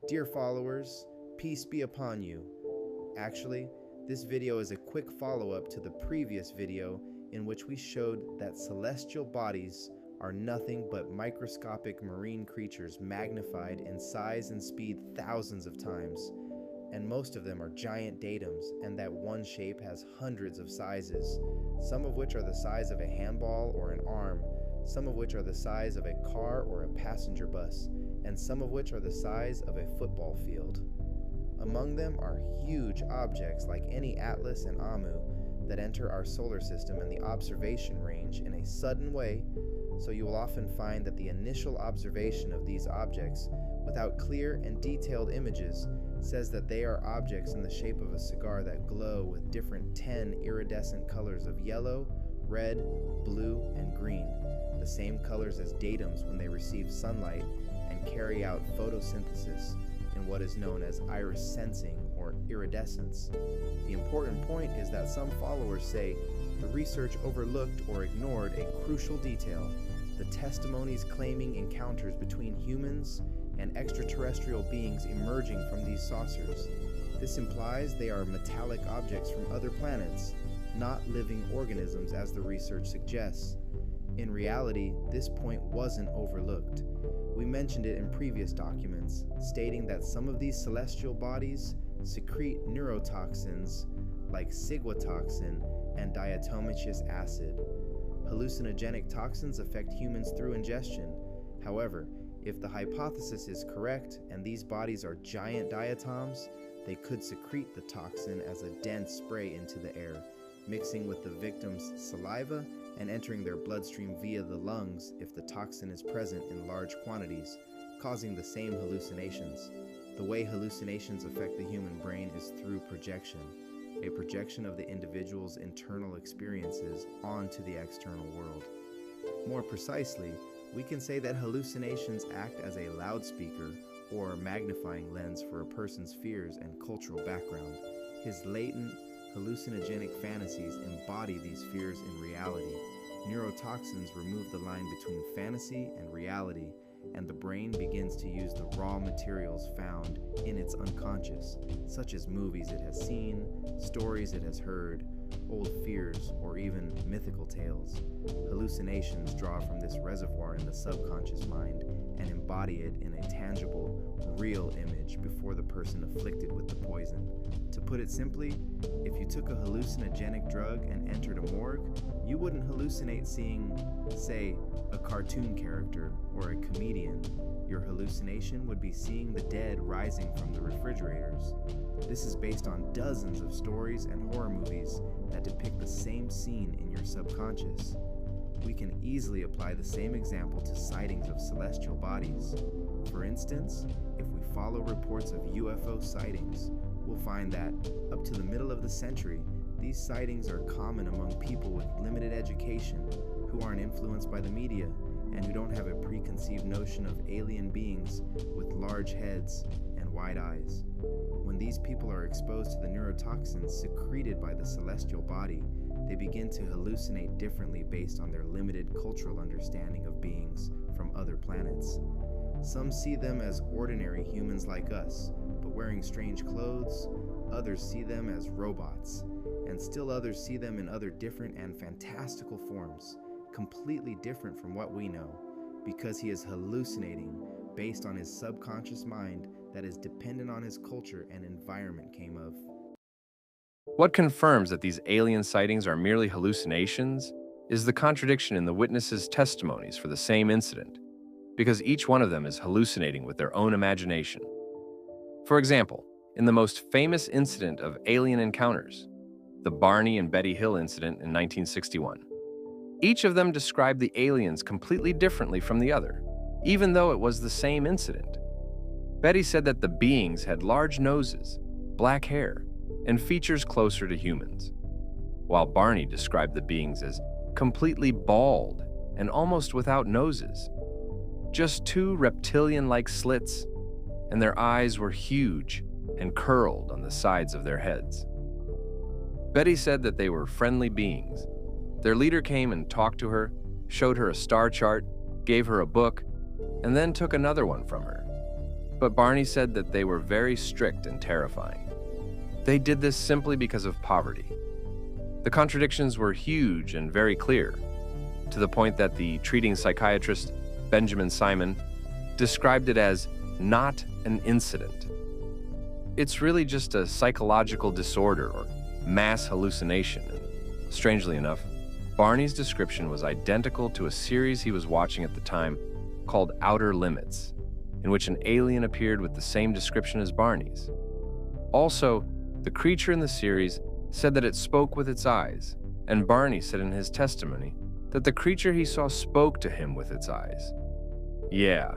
Dear followers, peace be upon you. Actually, this video is a quick follow-up to the previous video in which we showed that celestial bodies are nothing but microscopic marine creatures magnified in size and speed thousands of times, and most of them are giant datums, and that one shape has hundreds of sizes, some of which are the size of a handball or an arm, some of which are the size of a car or a passenger bus, and some of which are the size of a football field. Among them are huge objects like any Atlas and Amu that enter our solar system and the observation range in a sudden way, so you will often find that the initial observation of these objects, without clear and detailed images, says that they are objects in the shape of a cigar that glow with different 10 iridescent colors of yellow, red, blue, and green, the same colors as datums when they receive sunlight and carry out photosynthesis in what is known as iris sensing or iridescence. The important point is that some followers say the research overlooked or ignored a crucial detail: the testimonies claiming encounters between humans and extraterrestrial beings emerging from these saucers. This implies they are metallic objects from other planets, not living organisms as the research suggests. In reality, this point wasn't overlooked. We mentioned it in previous documents, stating that some of these celestial bodies secrete neurotoxins like ciguatoxin and diatomaceous acid. Hallucinogenic toxins affect humans through ingestion. However, if the hypothesis is correct and these bodies are giant diatoms, they could secrete the toxin as a dense spray into the air, mixing with the victim's saliva and entering their bloodstream via the lungs if the toxin is present in large quantities, causing the same hallucinations. The way hallucinations affect the human brain is through projection, a projection of the individual's internal experiences onto the external world. More precisely, we can say that hallucinations act as a loudspeaker or magnifying lens for a person's fears and cultural background. His latent, hallucinogenic fantasies embody these fears in reality. Neurotoxins remove the line between fantasy and reality, and the brain begins to use the raw materials found in its unconscious, such as movies it has seen, stories it has heard, old fears, or even mythical tales. Hallucinations draw from this reservoir in the subconscious mind and embody it in a tangible, real image before the person afflicted with the poison. To put it simply, if you took a hallucinogenic drug and entered a morgue, you wouldn't hallucinate seeing, say, a cartoon character or a comedian. Your hallucination would be seeing the dead rising from the refrigerators. This is based on dozens of stories and horror movies that depict the same scene in your subconscious. We can easily apply the same example to sightings of celestial bodies. For instance, if we follow reports of UFO sightings, we'll find that, up to the middle of the century, these sightings are common among people with limited education, who aren't influenced by the media, and who don't have a preconceived notion of alien beings with large heads and wide eyes. When these people are exposed to the neurotoxins secreted by the celestial body, they begin to hallucinate differently based on their limited cultural understanding of beings from other planets. Some see them as ordinary humans like us, but wearing strange clothes. Others see them as robots, and still others see them in other different and fantastical forms, completely different from what we know, because he is hallucinating based on his subconscious mind that is dependent on his culture and environment came of. What confirms that these alien sightings are merely hallucinations is the contradiction in the witnesses' testimonies for the same incident, because each one of them is hallucinating with their own imagination. For example, in the most famous incident of alien encounters, the Barney and Betty Hill incident in 1961, each of them described the aliens completely differently from the other, even though it was the same incident. Betty said that the beings had large noses, black hair, and features closer to humans, while Barney described the beings as completely bald and almost without noses, just two reptilian-like slits, and their eyes were huge and curled on the sides of their heads. Betty said that they were friendly beings. Their leader came and talked to her, showed her a star chart, gave her a book, and then took another one from her. but Barney said that they were very strict and terrifying. They did this simply because of poverty. The contradictions were huge and very clear, to the point that the treating psychiatrist, Benjamin Simon, described it as not an incident. It's really just a psychological disorder or mass hallucination. And strangely enough, Barney's description was identical to a series he was watching at the time called Outer Limits, in which an alien appeared with the same description as Barney's. Also, the creature in the series said that it spoke with its eyes, and Barney said in his testimony that the creature he saw spoke to him with its eyes. Yeah,